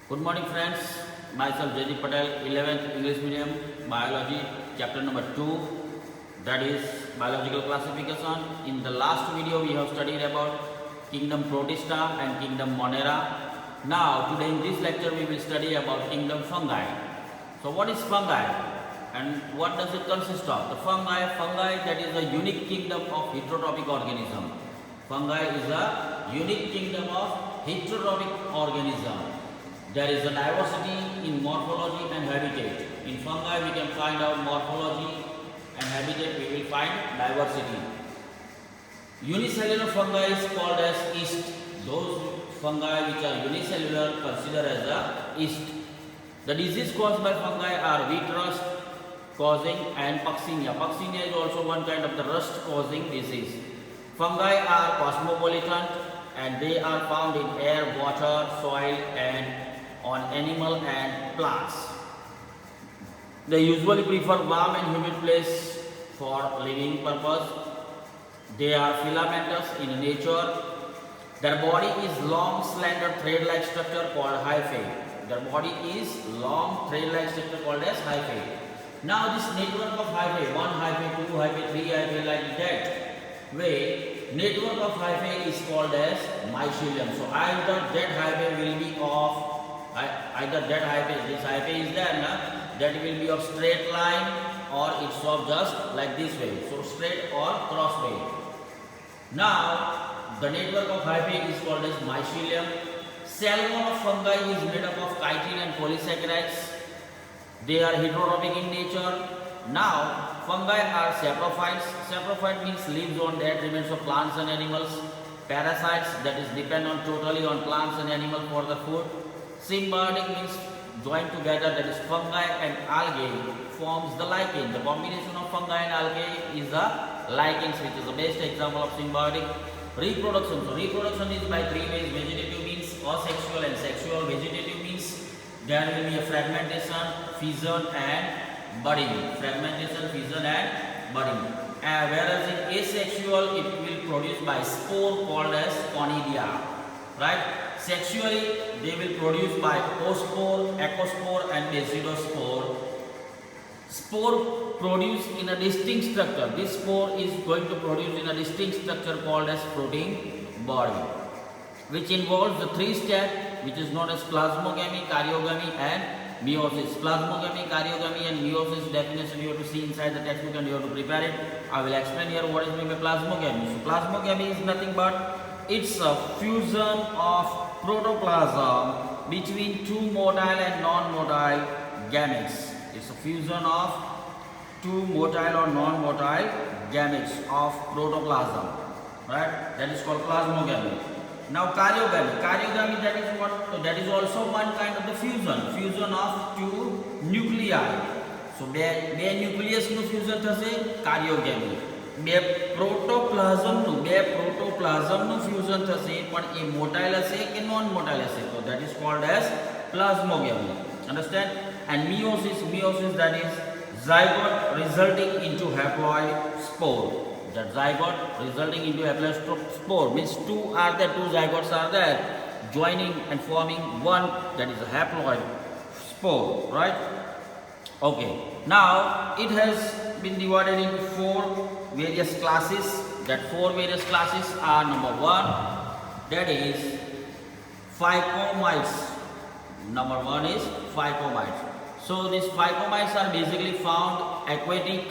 Good morning friends, myself Jaydeep Patel, 11th English Medium, Biology, chapter number 2, that is Biological Classification. In the last video we have studied about Kingdom Protista and Kingdom Monera. Now today in this lecture we will study about Kingdom Fungi. So what is fungi and what does it consist of? The fungi that is a unique kingdom of heterotrophic organism. Fungi is a unique kingdom of heterotrophic organism. There is a diversity in morphology and habitat. In fungi we can find out morphology and habitat, we will find diversity. Unicellular fungi is called as yeast. Those fungi which are unicellular considered as a yeast. The disease caused by fungi are wheat rust causing and Puccinia. Puccinia is also one kind of the rust causing disease. Fungi are cosmopolitan and they are found in air, water, soil and on animal and plants. They usually prefer warm and humid place for living purpose. They are filamentous in nature. Their body is long, slender, thread-like structure called hyphae. Their body is long, thread-like structure called as hyphae. Now this network of hyphae, 1 hyphae, 2 hyphae, 3 hyphae, like that way, network of hyphae is called as mycelium. So either that hyphae will be of this hyphae is there, that will be of straight line or it's of just like this way, so straight or cross way. Now the network of hyphae is called as mycelium. Cell wall of fungi is made up of chitin and polysaccharides. They are heterotrophic in nature. Now fungi are saprophytes. Saprophyte means lives on dead remains of plants and animals. Parasites, that is depend on totally on plants and animals for the food. Symbiotic means joined together, that is fungi and algae forms the lichen. The combination of fungi and algae is the lichens, which is the best example of symbiotic. Reproduction. So reproduction is by three ways. Vegetative means asexual and sexual. Vegetative means there will be a fragmentation, fission and budding. Fragmentation, fission and budding. Whereas in asexual it will produce by spore called as conidia. Right? Sexually they will produce by oospore, ecospore and basidospore. Spore produced in a distinct structure. This spore is going to produce in a distinct structure called as protein body, which involves the three steps which is known as plasmogamy, karyogamy and meiosis. Plasmogamy, karyogamy and meiosis definition you have to see inside the textbook and you have to prepare it. I will explain here what is meant by plasmogamy. So plasmogamy is nothing but it's a fusion of protoplasm between two motile and non-motile gametes. It's a fusion of two motile or non-motile gametes of protoplasm. Right? That is called plasmogamy. Now karyogamy. Karyogamy, that is what? So that is also one kind of the fusion. Fusion of two nuclei. So બે nucleus નું fusion થશે karyogamy. બે પ્રોટોપ્લાઝમનું fusion થશે પણ એ મોટાઇલ હશે કે non મોટાઇલ હશે, તો that is called as plasmogamy. Understand? And meiosis, that is zygote resulting into haploid spore. That zygote resulting into haploid spore means two zygotes are there joining and forming one, that is a haploid spore. Right? Okay. Now it has been divided into four various classes. That four various classes are: number one, that is phycomites. Number one is phycomites. So these phycomites are basically found aquatic.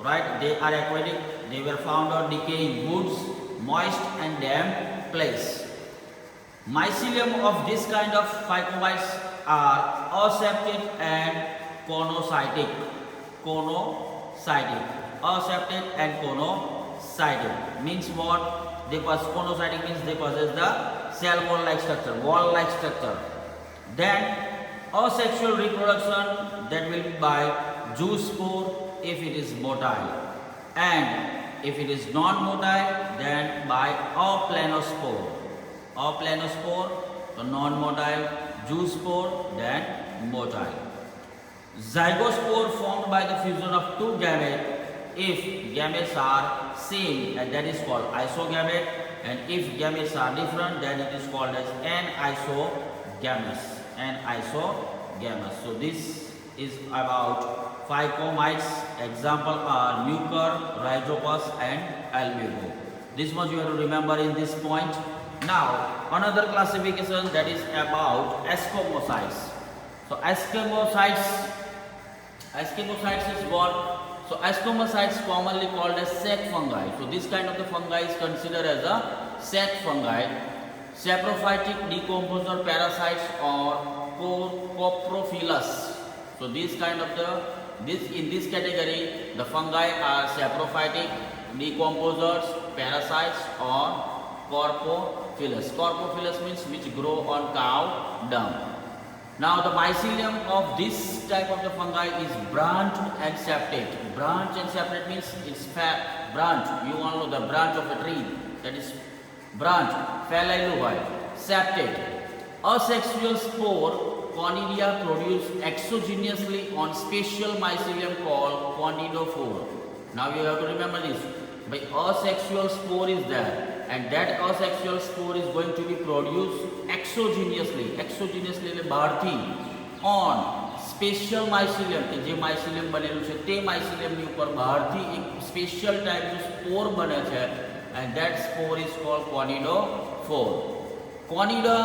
Right? They are aquatic. They were found on decaying woods, moist and damp place. Mycelium of this kind of phycomites are aseptate and conocytic. Aseptate and conocytic means what? Conocytic means they possess the cell wall-like structure. Then asexual reproduction, that will be by zoospore if it is motile, and if it is non-motile then by aplanospore. So non-motile, zoospore, then motile. Zygospore formed by the fusion of two gametes if gametes are same, and that is called isogamete, and if gametes are different then it is called as anisogamous. and isogamous. So this is about phycomites. Example are Mucor, Rhizopus and Albugo. This much you have to remember in this point. Now another classification, that is about Esquimosites. So Esquimosites is what? So Esquimosites commonly called as sac fungi. So this kind of the fungi is considered as a sac fungi. Saprophytic decomposer parasites or coprophilous. So this kind of in this category the fungi are saprophytic, decomposers, parasites or corpophilous. Corpophilous means which grow on cow dung. Now the mycelium of this type of the fungi is branched and septate. Branch and septate means it's branch. You all know the branch of a tree, that is branch, phalloid, septate. Asexual spore conidia produce exogenously on special mycelium called conidophore. Now you have to remember this. By asexual spore is there, and that asexual spore is going to be produced exogenously. Exogenously એટલે બહારથી on special mycelium કે જે mycelium બનેલું છે તે mycelium ની ઉપર બહારથી એક special type નું spore બને છે, and that spore is called conidophore. Conida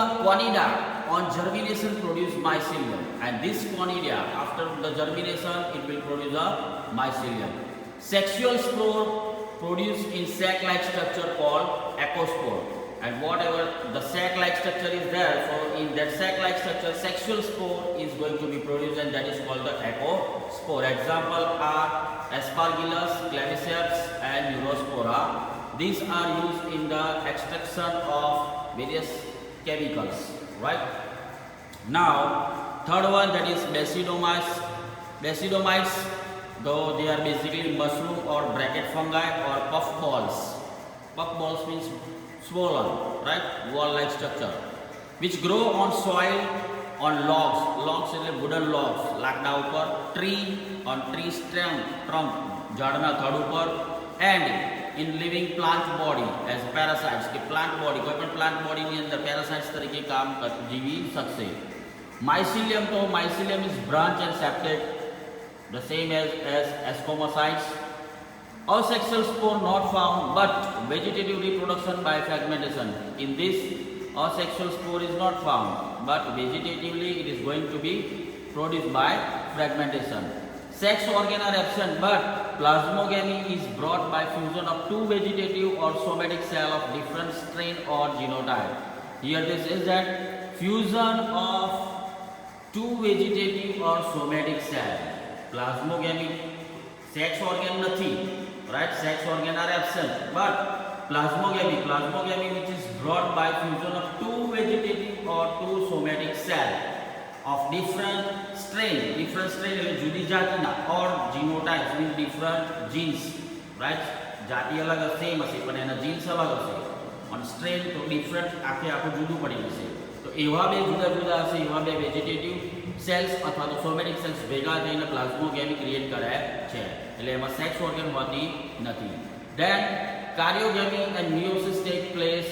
on germination produce mycelium, and this conidia after the germination it will produce a mycelium. Sexual spore produced in sac-like structure called ecospore, and whatever the sac-like structure is there, so in that sac-like structure sexual spore is going to be produced, and that is called the ecospore. Example are Aspergillus, Claviceps and Neurospora. These are used in the extraction of various chemicals, right? Now third one, that is Basidiomyces. Basidiomyces, though they are basically mushroom or bracket fungi or puffballs. Puffballs means swollen, right? Wall-like structure, which grow on soil, on logs. Logs એટલે wooden logs, લાકડા ઉપર, tree, on tree stem, trunk, ઝાડના થડ ઉપર, and in living plant body as parasites. કે plant body, કોઈ પણ plant body ની અંદર parasites તરીકે કામ જીવી શકશે. Mycelium, તો mycelium is branch and septate, the same as Esquimosites. Asexual spore not found, but vegetative reproduction by fragmentation. In this, asexual spore is not found, but vegetatively it is going to be produced by fragmentation. Sex organ are absent, but plasmogamy is brought by fusion of two vegetative or somatic cells of different strain or genotype. Here this is that fusion of two vegetative or somatic cells. Plasmogamy, sex organ નથી, right? Sex organ are absent, but plasmogamy which is brought by fusion of two vegetative or two somatic cells of different strain એટલે જુદી જાતિના, or genotypes means different genes, right? જાતિ અલગ same હશે પણ એના jeans અલગ હશે. on strain તો different આખું જુદું પડી જશે. તો એવા બે જુદા હશે, એવા બે વેજીટેટિવ સેલ્સ અથવા તો સોમેટિક સેલ્સ ભેગા થઈને પ્લાઝ્મોગેમી ક્રિએટ કરે છે, એટલે એમાં સેક્સ ઓર્ગન હોતી નથી. Then karyogamy and meiosis take place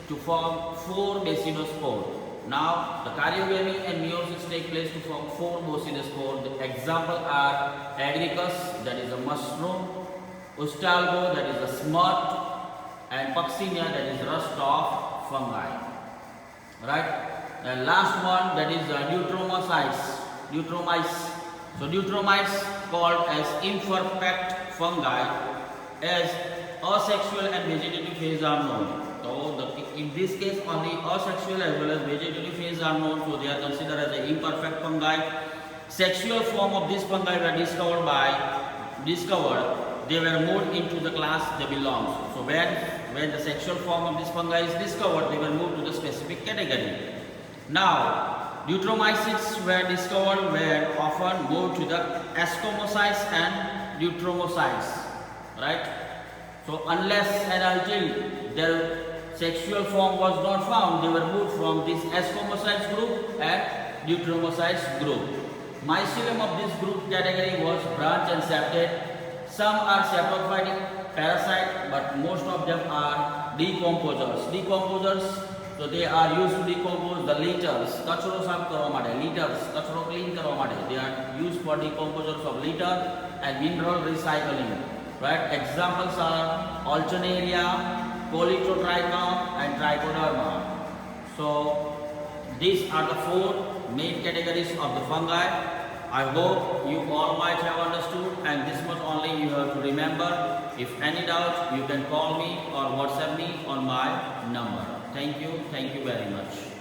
to form 4 basidospores. Now the karyogamy and meiosis take place to form 4 basidospores. The example are Agaricus, that is a mushroom, Ustalgo, that is a smut, and Puccinia, that is rust of fungi, right? And last one, that is Deuteromocytes. So Deuteromites called as imperfect fungi, as asexual and vegetative phase are known. So in this case only asexual as well as vegetative phase are known, so they are considered as an imperfect fungi. Sexual form of this fungi were discovered, they were moved into the class they belong. So when the sexual form of this fungi is discovered, they were moved to the specific category. Now Deuteromycetes were discovered were often moved to the Esquimosites and Deuteromocytes, right? So unless and until their sexual form was not found, they were moved from this Esquimosites group and Deuteromocytes group. Mycelium of this group category was branch and septate. Some are saprophytic parasite, but most of them are decomposers. Decomposers So they are used to decompose the litters, કચરો સાફ કરવા માટે, litters, કચરો clean કરવા માટે. They are used for decomposers of litter and mineral recycling. Right? Examples are Alternaria, Polytrotrichum and Trichoderma. So these are the four main categories of the fungi. I hope you all might have understood, and this much only you have to remember. If any doubt, you can call me or WhatsApp me on my number. Thank you very much.